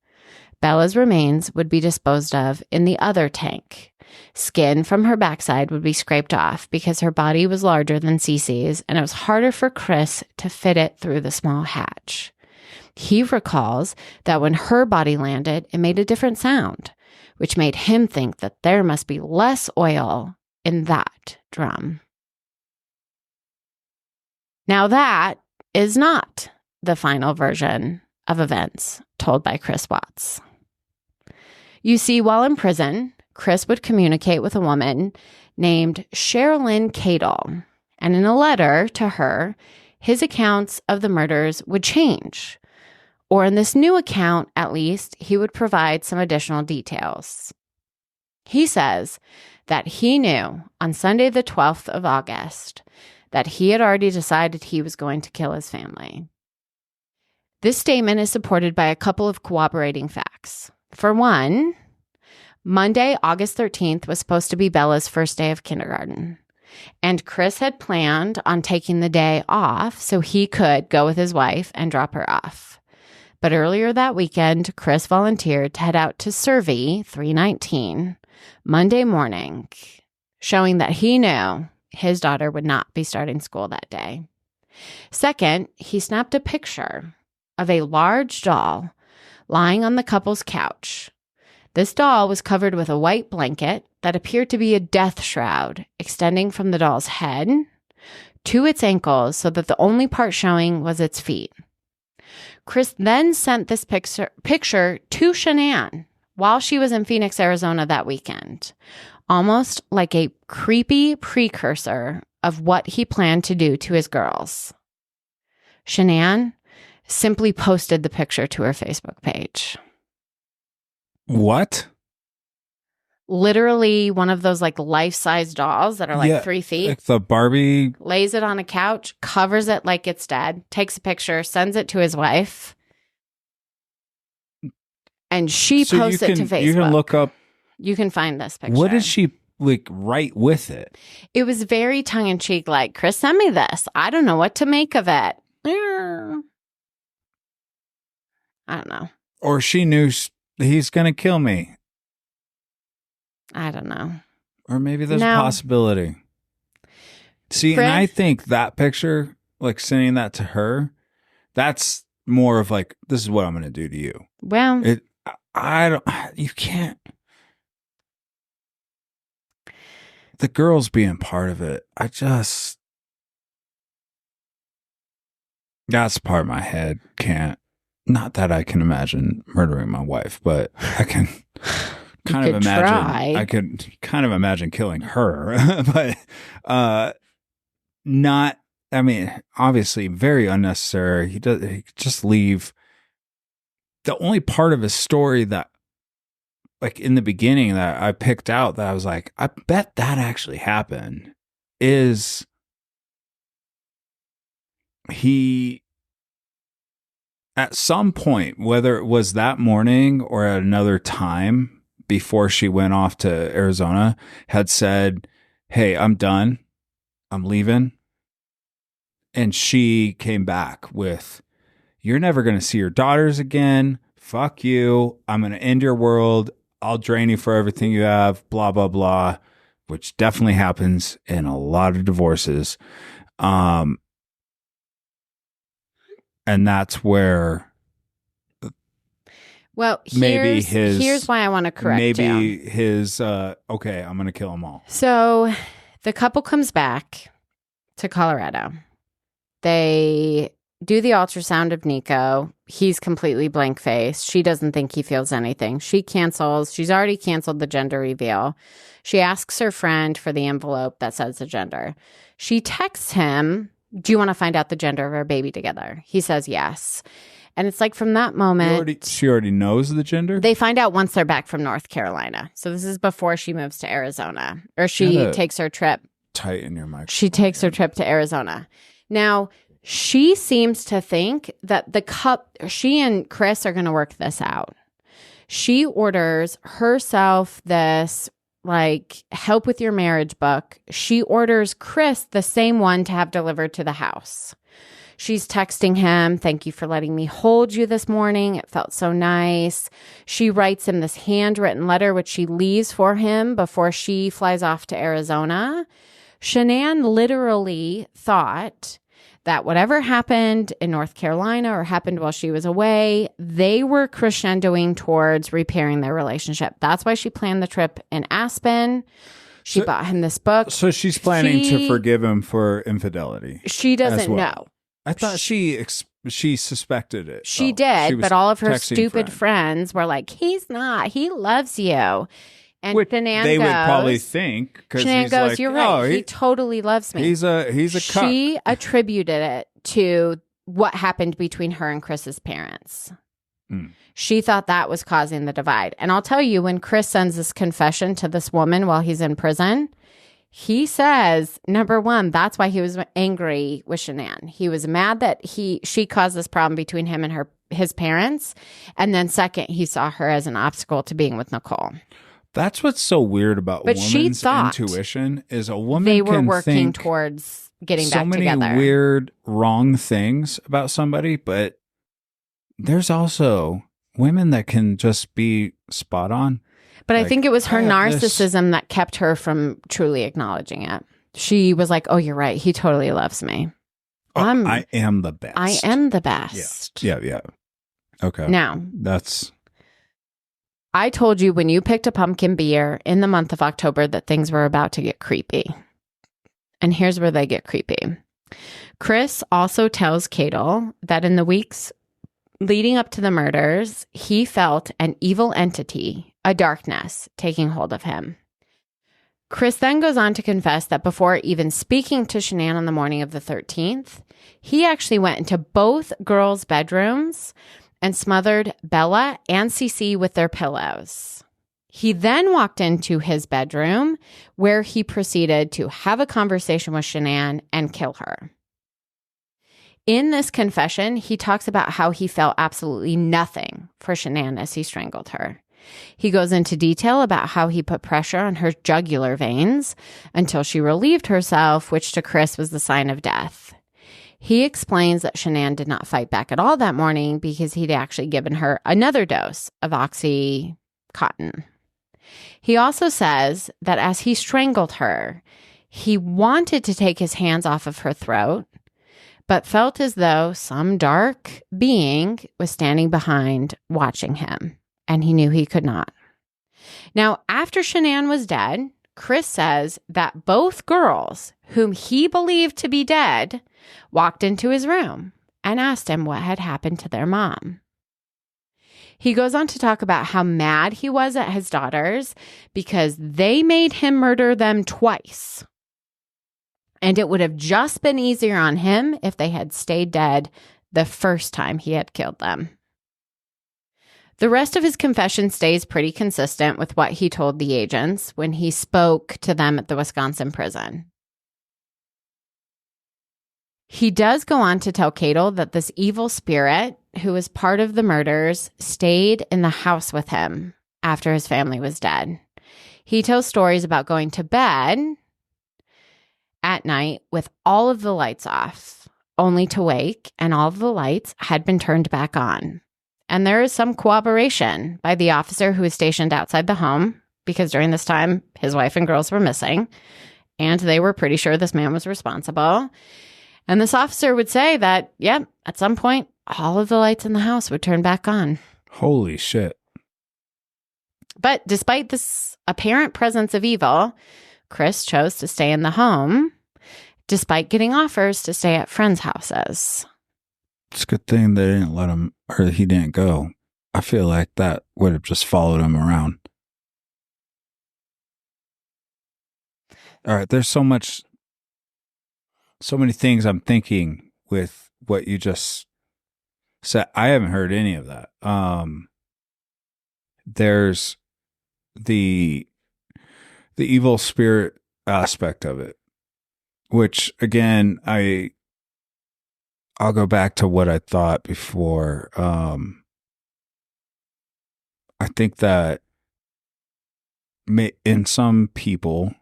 Bella's remains would be disposed of in the other tank. Skin from her backside would be scraped off because her body was larger than Cece's, and it was harder for Chris to fit it through the small hatch. He recalls that when her body landed, it made a different sound, which made him think that there must be less oil in that drum. Now that is not the final version of events told by Chris Watts. You see, while in prison, Chris would communicate with a woman named Cheryln Cadle, and in a letter to her, his accounts of the murders would change. Or in this new account, at least, he would provide some additional details. He says that he knew on Sunday the 12th of August that he had already decided he was going to kill his family. This statement is supported by a couple of corroborating facts. For one, Monday, August 13th was supposed to be Bella's first day of kindergarten, and Chris had planned on taking the day off so he could go with his wife and drop her off. But earlier that weekend, Chris volunteered to head out to Survey 319 Monday morning, showing that he knew his daughter would not be starting school that day. Second, he snapped a picture of a large doll lying on the couple's couch. This doll was covered with a white blanket that appeared to be a death shroud extending from the doll's head to its ankles so that the only part showing was its feet. Chris then sent this picture to Shanann while she was in Phoenix, Arizona that weekend, almost like a creepy precursor of what he planned to do to his girls. Shanann simply posted the picture to her Facebook page. What? Literally one of those like life-size dolls that are like 3 feet. Like the Barbie. Lays it on a couch, covers it like it's dead, takes a picture, sends it to his wife. And she posts it to Facebook. You can look up. You can find this picture. What did she like write with it? It was very tongue-in-cheek, like, Chris sent me this. I don't know what to make of it. I don't know. Or she knew he's going to kill me. I don't know. Or maybe there's a possibility. See, Chris, and I think that picture, like sending that to her, that's more of like, this is what I'm going to do to you. Well, you can't. The girls being part of it, That's part of my head can't. Not that I can imagine murdering my wife, but I can kind of imagine. Try. I could kind of imagine killing her, but not. I mean, obviously, very unnecessary. He could just leave. The only part of his story that, like in the beginning, that I picked out that I was like, I bet that actually happened, is he, at some point, whether it was that morning or at another time before she went off to Arizona, had said, "Hey, I'm done. I'm leaving." And she came back with, "You're never going to see your daughters again. Fuck you. I'm going to end your world. I'll drain you for everything you have, blah, blah, blah," which definitely happens in a lot of divorces. And that's where Well, here's why I want to correct you. Maybe his, okay, I'm going to kill them all. So the couple comes back to Colorado. They do the ultrasound of Nico. He's completely blank-faced. She doesn't think he feels anything. She cancels. She's already canceled the gender reveal. She asks her friend for the envelope that says the gender. She texts him, "Do you want to find out the gender of our baby together?" He says yes. And it's like from that moment... She already knows the gender? They find out once they're back from North Carolina. So this is before she moves to Arizona. Or she takes her trip. Tighten your mic. She takes her trip to Arizona. Now, she seems to think that she and Chris are going to work this out. She orders herself this, like, help with your marriage book. She orders Chris the same one to have delivered to the house. She's texting him, "Thank you for letting me hold you this morning. It felt so nice." She writes him this handwritten letter, which she leaves for him before she flies off to Arizona. Shanann literally thought that whatever happened in North Carolina or happened while she was away, they were crescendoing towards repairing their relationship. That's why she planned the trip in Aspen. She bought him this book. So she's planning to forgive him for infidelity. She doesn't know. I thought she suspected it. She did, but all of her stupid friends were like, "He's not. He loves you." And Shanann they would probably think, because Shanann goes, like, "You're right. He totally loves me." He's a cuck. She attributed it to what happened between her and Chris's parents. She thought that was causing the divide. And I'll tell you, when Chris sends this confession to this woman while he's in prison, he says, number one, that's why he was angry with Shanann. He was mad that she caused this problem between him and his parents. And then second, he saw her as an obstacle to being with Nicole. That's what's so weird about women's intuition, is a woman they were can working think towards getting back together. So many weird, wrong things about somebody, but there's also women that can just be spot on. But I think it was her narcissism that kept her from truly acknowledging it. She was like, "Oh, you're right. He totally loves me. I am the best. I am the best." Yeah. Okay. Now, I told you when you picked a pumpkin beer in the month of October that things were about to get creepy. And here's where they get creepy. Chris also tells Cadle that in the weeks leading up to the murders, he felt an evil entity, a darkness, taking hold of him. Chris then goes on to confess that before even speaking to Shanann on the morning of the 13th, he actually went into both girls' bedrooms and smothered Bella and Cece with their pillows. He then walked into his bedroom, where he proceeded to have a conversation with Shanann and kill her. In this confession, he talks about how he felt absolutely nothing for Shanann as he strangled her. He goes into detail about how he put pressure on her jugular veins until she relieved herself, which to Chris was the sign of death. He explains that Shanann did not fight back at all that morning because he'd actually given her another dose of Oxycontin. He also says that as he strangled her, he wanted to take his hands off of her throat, but felt as though some dark being was standing behind watching him, and he knew he could not. Now, after Shanann was dead, Chris says that both girls, whom he believed to be dead, walked into his room and asked him what had happened to their mom. He goes on to talk about how mad he was at his daughters because they made him murder them twice. And it would have just been easier on him if they had stayed dead the first time he had killed them. The rest of his confession stays pretty consistent with what he told the agents when he spoke to them at the Wisconsin prison. He does go on to tell Cadle that this evil spirit, who was part of the murders, stayed in the house with him after his family was dead. He tells stories about going to bed at night with all of the lights off, only to wake and all of the lights had been turned back on. And there is some cooperation by the officer who was stationed outside the home, because during this time, his wife and girls were missing, and they were pretty sure this man was responsible. And this officer would say that, yep, at some point, all of the lights in the house would turn back on. Holy shit. But despite this apparent presence of evil, Chris chose to stay in the home, despite getting offers to stay at friends' houses. It's a good thing they didn't let him, or he didn't go. I feel like that would have just followed him around. All right, there's so many things I'm thinking with what you just said. I haven't heard any of that. There's the evil spirit aspect of it, which again, I'll go back to what I thought before. I think that in some people,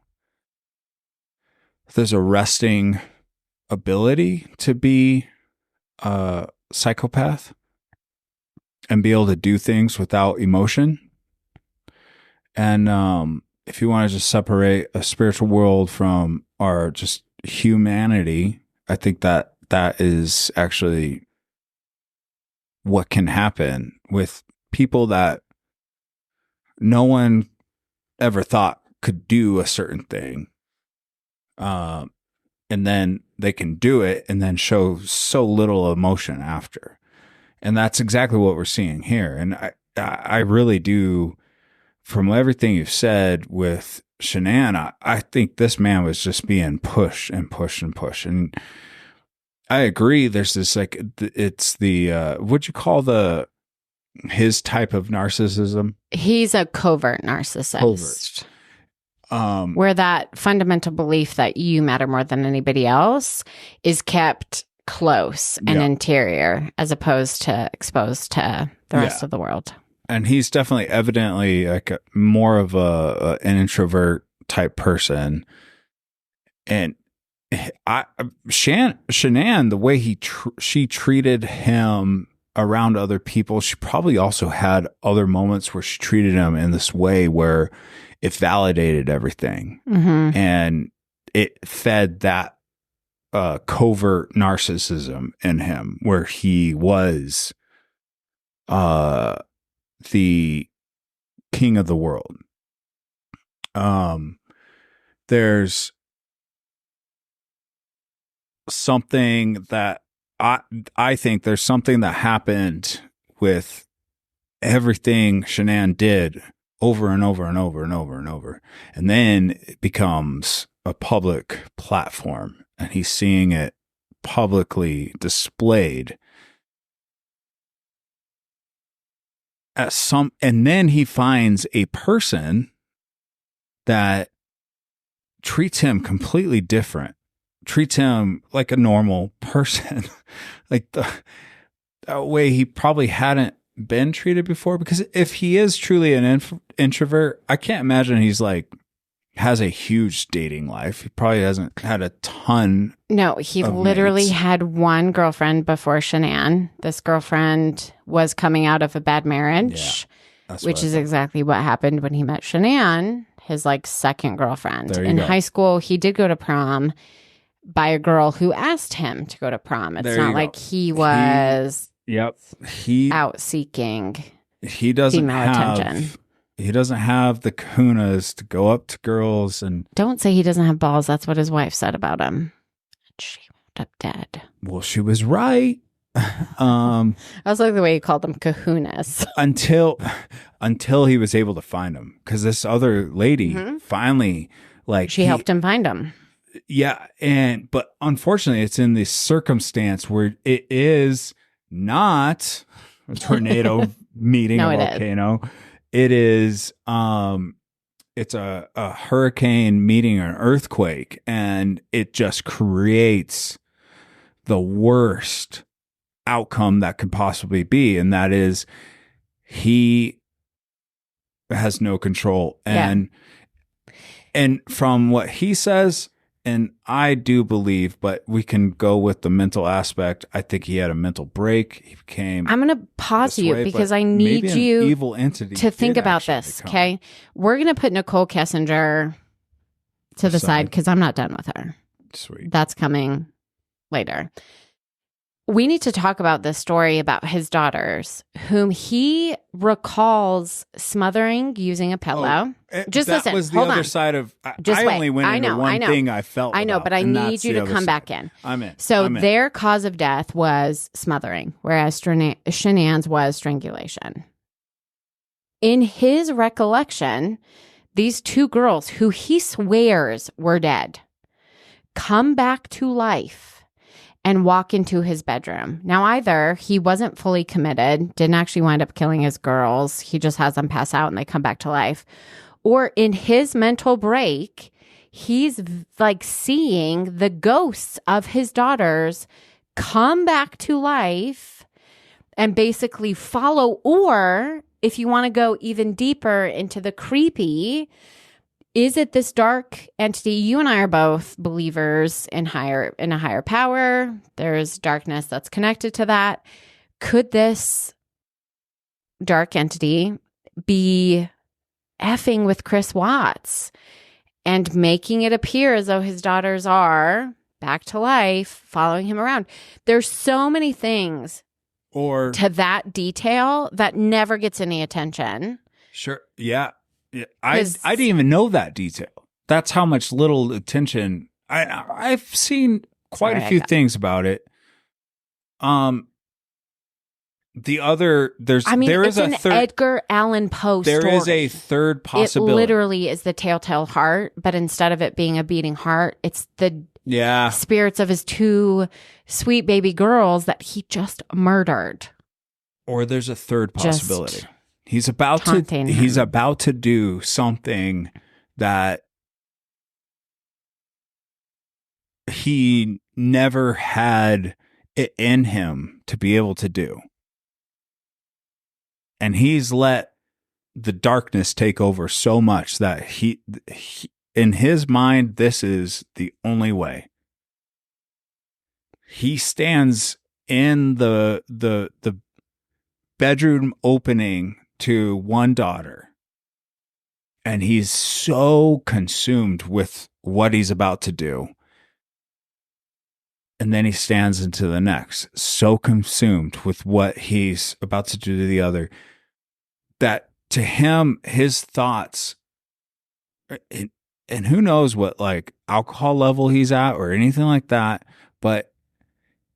there's a resting ability to be a psychopath and be able to do things without emotion. And if you want to just separate a spiritual world from our just humanity, I think that is actually what can happen with people that no one ever thought could do a certain thing. And then they can do it and then show so little emotion after. And that's exactly what we're seeing here. And I really do, from everything you've said with Shanann, I think this man was just being pushed and pushed and pushed. And I agree. There's this, like, it's the, what'd you call his type of narcissism? He's a covert narcissist. Where that fundamental belief that you matter more than anybody else is kept close and interior, as opposed to exposed to the rest of the world. And he's definitely evidently like more of an introvert type person. And Shanann, the way she treated him around other people, she probably also had other moments where she treated him in this way where it validated everything. Mm-hmm. And it fed that covert narcissism in him, where he was the king of the world. There's something that I think there's something that happened with everything Shanann did over and over and over and over and over. And then it becomes a public platform and he's seeing it publicly displayed and then he finds a person that treats him completely different, treats him like a normal person, like the way he probably hadn't been treated before. Because if he is truly an introvert, I can't imagine he's like has a huge dating life. He probably hasn't had a ton. No, he literally had one girlfriend before Shanann. This girlfriend was coming out of a bad marriage, which is exactly what happened when he met Shanann, his like second girlfriend. In high school, he did go to prom by a girl who asked him to go to prom. It's not like he was out seeking female attention. He doesn't have the kahunas to go up to girls and... Don't say he doesn't have balls. That's what his wife said about him. She wound up dead. Well, she was right. I was like the way you called them kahunas. until he was able to find him, because this other lady finally, like, She helped him find him. Yeah, but unfortunately, it's in this circumstance where it is not a tornado meeting No, a it is. volcano. It is it's a hurricane meeting an earthquake, and it just creates the worst outcome that could possibly be, and that is he has no control. And from what he says, and I do believe, but we can go with the mental aspect, I think he had a mental break. He became I'm going to pause you way, because but I need maybe an you evil entity to think did about actually this, become. okay? We're going to put Nicole Kessinger to the side because I'm not done with her. Sweet. That's coming later. We need to talk about this story about his daughters, whom he recalls smothering using a pillow. Just that listen. was the Hold other on. side of. Just I wait. only went I into know, one I know. thing I felt. I know, about, but I and need that's you the to other come side. back in. I'm in. So I'm in. their cause of death was smothering, whereas Shanann's was strangulation. In his recollection, these two girls who he swears were dead come back to life and walk into his bedroom. Now, either he wasn't fully committed, didn't actually wind up killing his girls, he just has them pass out and they come back to life, or in his mental break, he's like seeing the ghosts of his daughters come back to life and basically follow, or if you want to go even deeper into the creepy, is it this dark entity? You and I are both believers in a higher power. There's darkness that's connected to that. Could this dark entity be effing with Chris Watts and making it appear as though his daughters are back to life, following him around? There's so many things to that detail that never gets any attention. Sure. Yeah. I didn't even know that detail. That's how much little attention I've seen quite a few things about it. There is a third Edgar Allan Poe story. There is a third possibility. It literally is the telltale heart, but instead of it being a beating heart, it's the spirits of his two sweet baby girls that he just murdered. Or there's a third possibility. He's about to do something that he never had it in him to be able to do. And he's let the darkness take over so much that he in his mind, this is the only way. He stands in the bedroom opening to one daughter, and he's so consumed with what he's about to do. And then he stands into the next, so consumed with what he's about to do to the other, that to him, his thoughts, and who knows what like alcohol level he's at or anything like that, but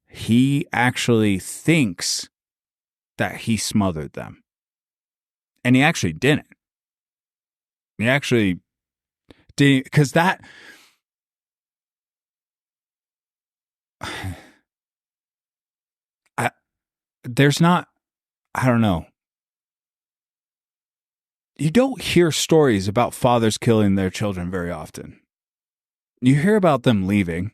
he actually thinks that he smothered them. And he actually didn't. He actually didn't, because that... there's not... I don't know. You don't hear stories about fathers killing their children very often. You hear about them leaving.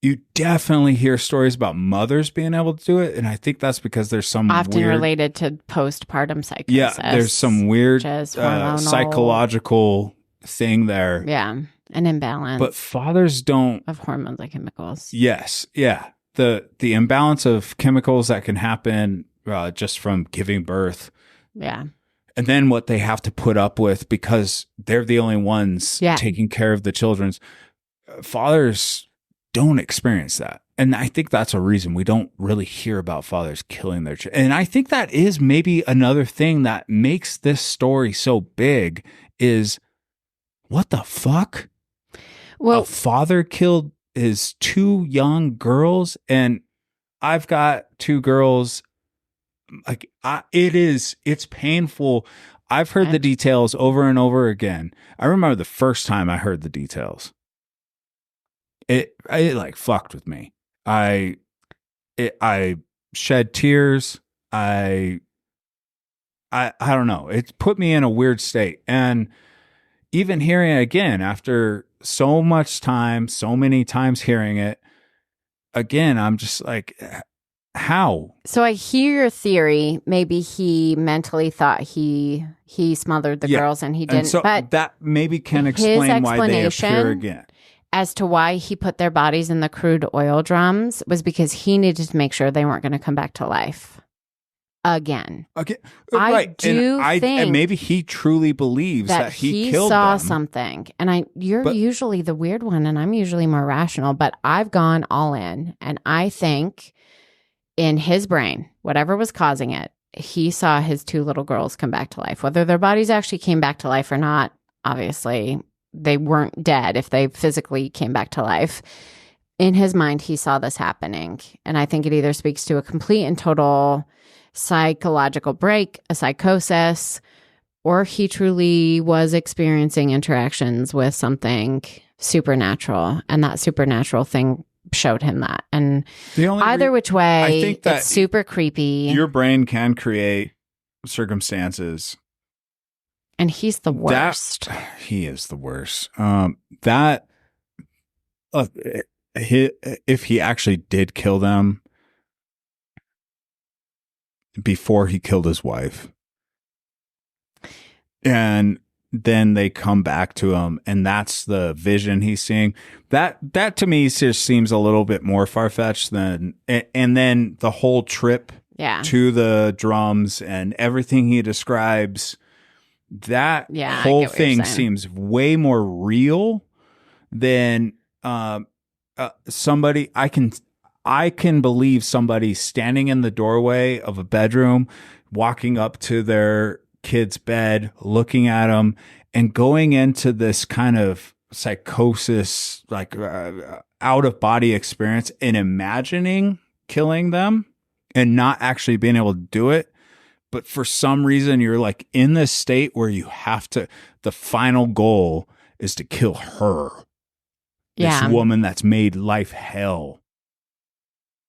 You definitely hear stories about mothers being able to do it, and I think that's because there's some often weird, related to postpartum psychosis. Yeah, there's some weird psychological thing there. Yeah, an imbalance. But fathers don't of hormones and chemicals. Yes, yeah, the imbalance of chemicals that can happen just from giving birth. Yeah. And then what they have to put up with because they're the only ones taking care of the children's. Fathers don't experience that. And I think that's a reason we don't really hear about fathers killing their children. And I think that is maybe another thing that makes this story so big is, what the fuck? Well, a father killed his two young girls, and I've got two girls. Like it's painful. I've heard the details over and over again. I remember the first time I heard the details. It like fucked with me. I shed tears. I don't know. It put me in a weird state. And even hearing it again after so much time, so many times hearing it again, I'm just like, how? So I hear your theory. Maybe he mentally thought he smothered the girls and he didn't. And so but that maybe can explain why they appear again. As to why he put their bodies in the crude oil drums was because he needed to make sure they weren't going to come back to life again. Okay, I right. do think and maybe he truly believes that he killed saw them. something. And you're usually the weird one, and I'm usually more rational. But I've gone all in, and I think in his brain, whatever was causing it, he saw his two little girls come back to life. Whether their bodies actually came back to life or not, obviously they weren't dead if they physically came back to life. In his mind, he saw this happening. And I think it either speaks to a complete and total psychological break, a psychosis, or he truly was experiencing interactions with something supernatural. And that supernatural thing showed him that. And either which way, I think that it's super creepy. Your brain can create circumstances. And he's the worst. He is the worst. If he actually did kill them before he killed his wife, and then they come back to him, and that's the vision he's seeing. That to me just seems a little bit more far-fetched than, and then the whole trip to the drums and everything he describes. That whole thing seems way more real than somebody. I can believe somebody standing in the doorway of a bedroom, walking up to their kid's bed, looking at them, and going into this kind of psychosis, like out of body experience, and imagining killing them and not actually being able to do it. But for some reason, you're like in this state where you have to, the final goal is to kill her. This woman that's made life hell.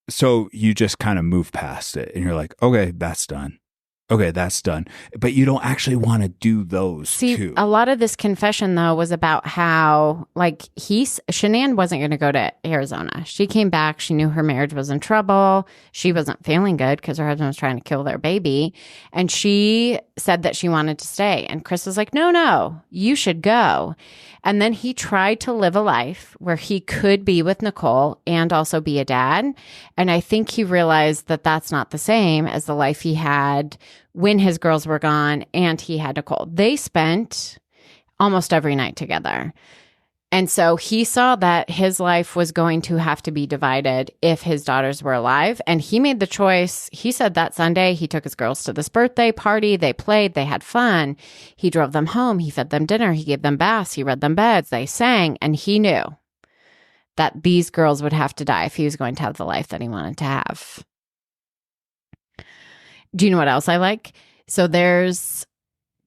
So you just kind of move past it and you're like, okay, that's done. Okay, that's done. But you don't actually want to do those two. A lot of this confession, though, was about how, like, Shanann wasn't going to go to Arizona. She came back. She knew her marriage was in trouble. She wasn't feeling good because her husband was trying to kill their baby. And she said that she wanted to stay. And Chris was like, no, you should go. And then he tried to live a life where he could be with Nicole and also be a dad. And I think he realized that that's not the same as the life he had when his girls were gone and he had Nicole. They spent almost every night together. And so he saw that his life was going to have to be divided if his daughters were alive. And he made the choice. He said that Sunday he took his girls to this birthday party. They played. They had fun. He drove them home. He fed them dinner. He gave them baths. He read them beds. They sang. And he knew that these girls would have to die if he was going to have the life that he wanted to have. Do you know what else I like? So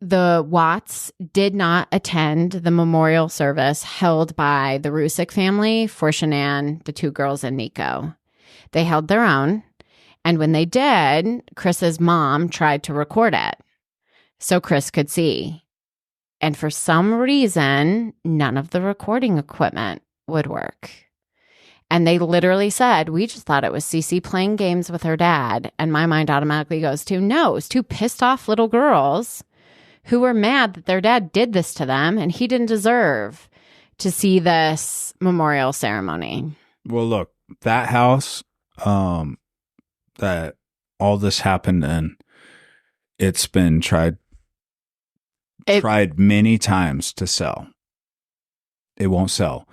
the Watts did not attend the memorial service held by the Rusick family for Shanann, the two girls, and Nico. They held their own. And when they did, Chris's mom tried to record it so Chris could see. And for some reason, none of the recording equipment would work. And they literally said, we just thought it was Cece playing games with her dad. And my mind automatically goes to, no, it was two pissed off little girls who were mad that their dad did this to them and he didn't deserve to see this memorial ceremony. Well, look, that house that all this happened in, it's been tried many times to sell. It won't sell.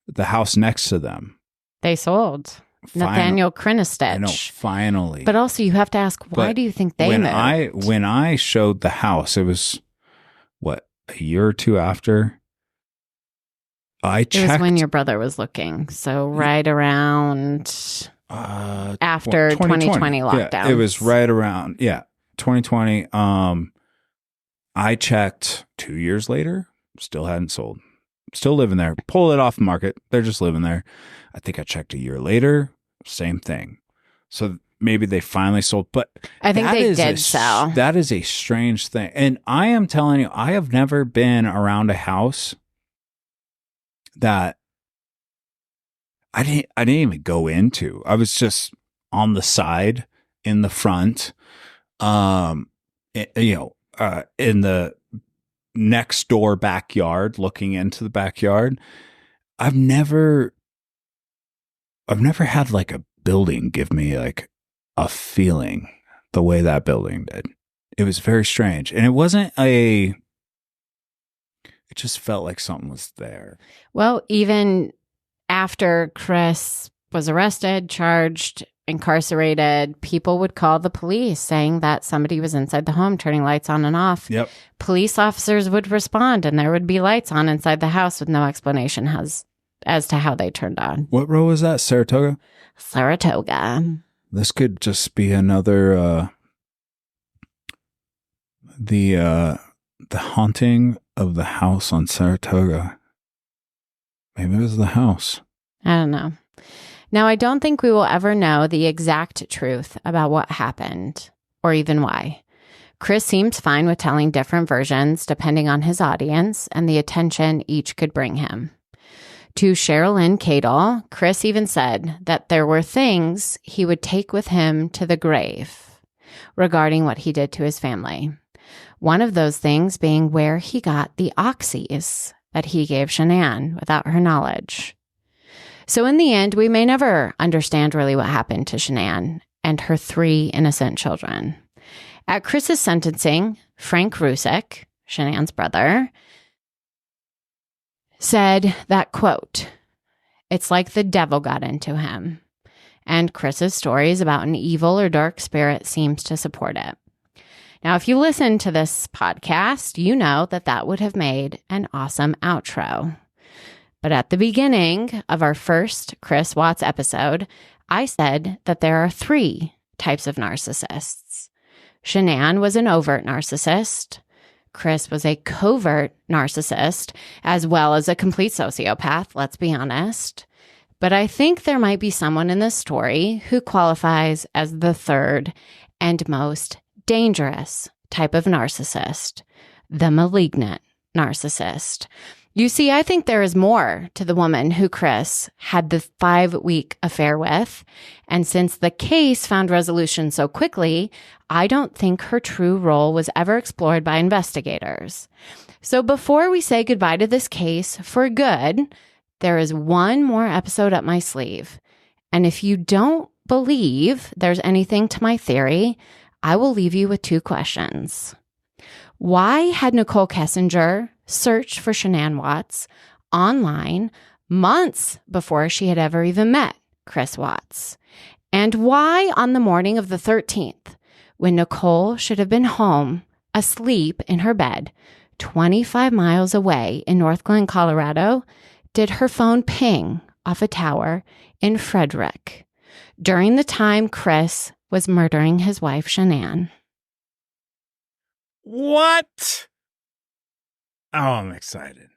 The house next to them, they sold. Nathaniel Krinistich. I know, finally. But also you have to ask, why do you think they moved? When I showed the house, it was, what, a year or two after? I It was checked when your brother was looking. So right around after 2020 lockdown. Yeah, it was right around 2020. I checked 2 years later, still hadn't sold. Still living there. Pull it off the market. They're just living there. I think I checked a year later, same thing. So maybe they finally sold, but I think they did sell. That is a strange thing. And I am telling you, I have never been around a house that I didn't even go into. I was just on the side, in the front, in the next door backyard, looking into the backyard. I've never had like a building give me like a feeling the way that building did. It was very strange. And it just felt like something was there. Well, even after Chris was arrested, charged, incarcerated, people would call the police saying that somebody was inside the home turning lights on and off. Yep. Police officers would respond and there would be lights on inside the house with no explanation as to how they turned on. What row was that? Saratoga? Saratoga. This could just be another the haunting of the house on Saratoga. Maybe it was the house. I don't know. Now, I don't think we will ever know the exact truth about what happened or even why. Chris seems fine with telling different versions depending on his audience and the attention each could bring him. To Cheryln Cadle, Chris even said that there were things he would take with him to the grave regarding what he did to his family. One of those things being where he got the oxys that he gave Shanann without her knowledge. So in the end, we may never understand really what happened to Shanann and her 3 innocent children. At Chris's sentencing, Frank Rusick, Shanann's brother, said that, quote, "It's like the devil got into him." And Chris's stories about an evil or dark spirit seems to support it. Now, if you listen to this podcast, you know that would have made an awesome outro. But at the beginning of our first Chris Watts episode, I said that there are 3 types of narcissists. Shanann was an overt narcissist. Chris was a covert narcissist, as well as a complete sociopath, let's be honest. But I think there might be someone in this story who qualifies as the 3rd and most dangerous type of narcissist, the malignant narcissist. You see, I think there is more to the woman who Chris had the 5-week affair with. And since the case found resolution so quickly, I don't think her true role was ever explored by investigators. So before we say goodbye to this case for good, there is one more episode up my sleeve. And if you don't believe there's anything to my theory, I will leave you with 2 questions. Why had Nicole Kessinger searched for Shanann Watts online months before she had ever even met Chris Watts? And why on the morning of the 13th, when Nicole should have been home, asleep in her bed, 25 miles away in North Glen, Colorado, did her phone ping off a tower in Frederick during the time Chris was murdering his wife, Shanann? What? Oh, I'm excited.